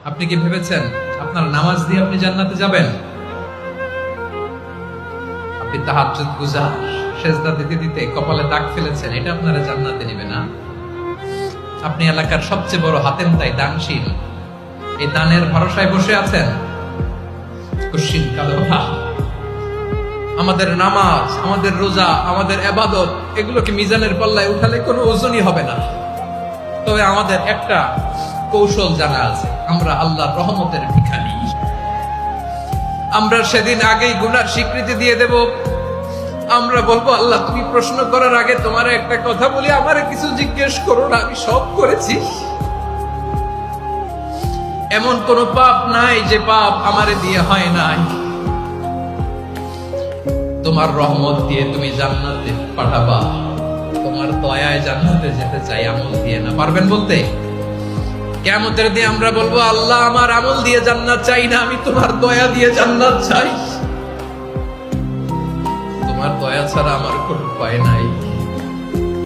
আপনি কি ভেবেছেন আপনার নামাজ দিয়ে আপনি জান্নাতে যাবেন? আপনি তাহাজ্জুদ গুজার, সেজদা দিতে দিতে কপালে দাগ ফেলেছেন, এটা আপনারা জান্নাতে নেবে না? আপনি এলাকার সবচেয়ে বড় হাতেম তাই দানশীল, এই দানের ভরসায় বসে আছেন। কুশিন কালো আমাদের নামাজ, আমাদের রোজা, আমাদের ইবাদত, এগুলোকে মিজানের পাল্লায় উঠালে কোনো ওজনই হবে না। তবে আমাদের একটা কৌশল জানা আছে, আমরা আল্লাহর রহমতের ভিখারি। আমরা সেদিন আগেই গুনার স্বীকৃতি দিয়ে দেব। আমরা বলবো, আল্লাহ তুমি প্রশ্ন করার আগে তোমার একটা কথা বলি, আমারে কিছু জিজ্ঞেস করো না, আমি সব করেছি। এমন কোন পাপ নাই যে পাপ আমারে দিয়ে হয় নাই। তোমার রহমত দিয়ে তুমি জান্নাতে পাঠাবা, তোমার দয়ায় জান্নাতে যেতে চাই, আমল দিয়ে না। পারবেন বলতে? কিয়ামতের দিন আমরা বলবো, আল্লাহ আমার আমল দিয়ে জান্নাত চাই না, আমি তোমার দয়া দিয়ে জান্নাত চাই। তোমার দয়া ছাড়া আমার কোনো উপায় নাই।